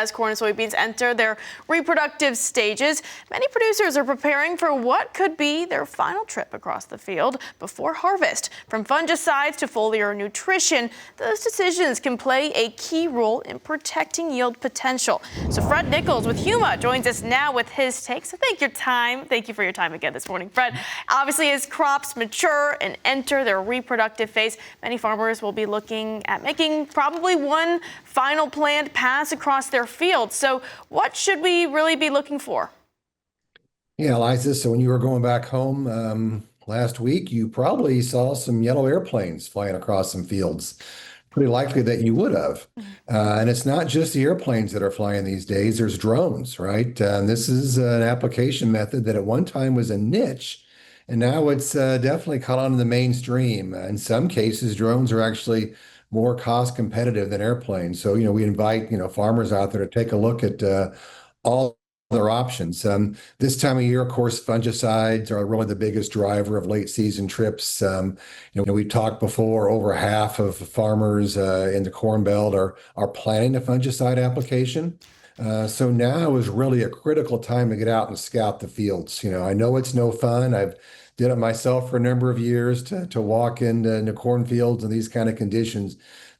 as corn and soybeans enter their reproductive stages. Many producers are preparing for what could be their final trip across the field before harvest. From fungicides to foliar nutrition, those decisions can play a key role in protecting yield potential. So Fred Nichols with Huma joins us now with his take. So thank you for your time again this morning, Fred. Obviously, as crops mature and enter their reproductive phase, many farmers will be looking at making probably one final planned pass across their field. So what should we really be looking for? Yeah, Liza, so when you were going back home last week, you probably saw some yellow airplanes flying across some fields. Pretty likely that you would have. And it's not just the airplanes that are flying these days, there's drones, right? And this is an application method that at one time was a niche, and now it's definitely caught on in the mainstream. In some cases, drones are actually more cost competitive than airplanes. So, we invite, farmers out there to take a look at all other options. This time of year, of course, fungicides are really the biggest driver of late season trips. We talked before, over half of farmers in the Corn Belt are planning a fungicide application. So now is really a critical time to get out and scout the fields. I know it's no fun. I've did it myself for a number of years to walk into cornfields in these kind of conditions.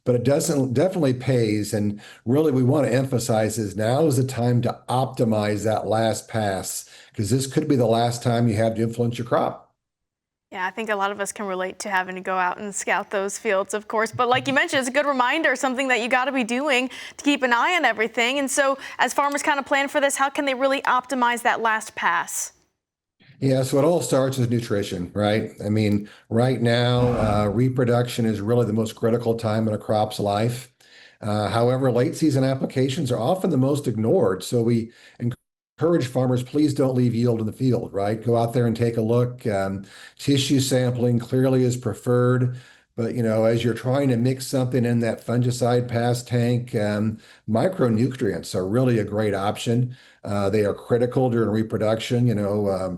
But it definitely pays. And really, we want to emphasize is now is the time to optimize that last pass, because this could be the last time you have to influence your crop. Yeah, I think a lot of us can relate to having to go out and scout those fields, of course. But like you mentioned, it's a good reminder, something that you got to be doing to keep an eye on everything. And so as farmers kind of plan for this, how can they really optimize that last pass? Yeah, so it all starts with nutrition, right? I mean, right now, reproduction is really the most critical time in a crop's life. However, late season applications are often the most ignored. So we encourage farmers, please don't leave yield in the field, right? Go out there and take a look. Tissue sampling clearly is preferred. But, as you're trying to mix something in that fungicide pass tank, micronutrients are really a great option. They are critical during reproduction.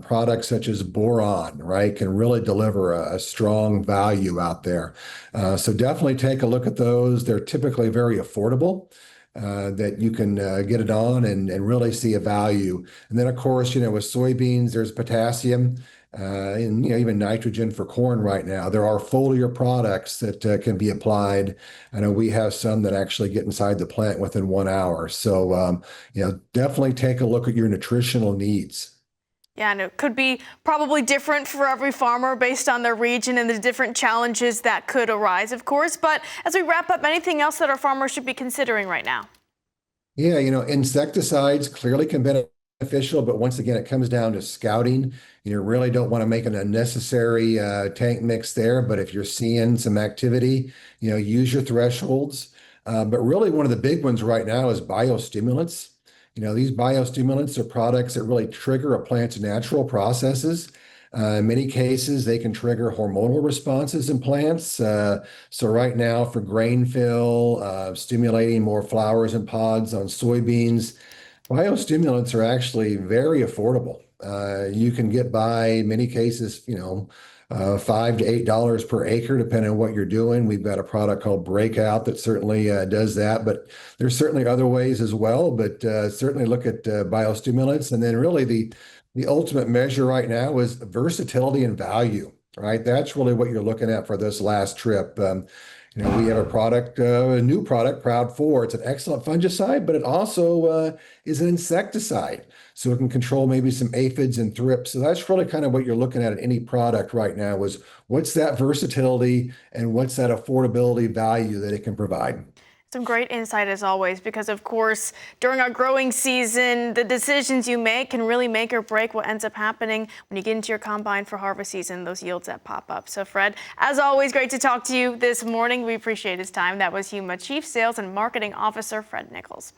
Products such as boron, right, can really deliver a strong value out there. So definitely take a look at those. They're typically very affordable. That you can get it on and really see a value. And then, of course, with soybeans, there's potassium and even nitrogen for corn right now. There are foliar products that can be applied. I know we have some that actually get inside the plant within 1 hour. So, definitely take a look at your nutritional needs. Yeah, and it could be probably different for every farmer based on their region and the different challenges that could arise, of course. But as we wrap up, anything else that our farmers should be considering right now? Yeah, insecticides clearly can be beneficial, but once again, it comes down to scouting. You really don't want to make an unnecessary tank mix there. But if you're seeing some activity, use your thresholds. But really, one of the big ones right now is biostimulants. These biostimulants are products that really trigger a plant's natural processes. In many cases, they can trigger hormonal responses in plants. So right now for grain fill, stimulating more flowers and pods on soybeans, biostimulants are actually very affordable. You can get by, in many cases, $5 to $8 per acre, depending on what you're doing. We've got a product called Breakout that certainly does that, but there's certainly other ways as well. But certainly look at biostimulants. And then really the ultimate measure right now is versatility and value, right? That's really what you're looking at for this last trip. We have a product, a new product, Proud 4. It's an excellent fungicide, but it also is an insecticide. So it can control maybe some aphids and thrips. So that's really kind of what you're looking at any product right now is what's that versatility and what's that affordability value that it can provide. Some great insight as always, because of course, during our growing season, the decisions you make can really make or break what ends up happening when you get into your combine for harvest season, those yields that pop up. So Fred, as always, great to talk to you this morning. We appreciate his time. That was Huma Chief Sales and Marketing Officer Fred Nichols.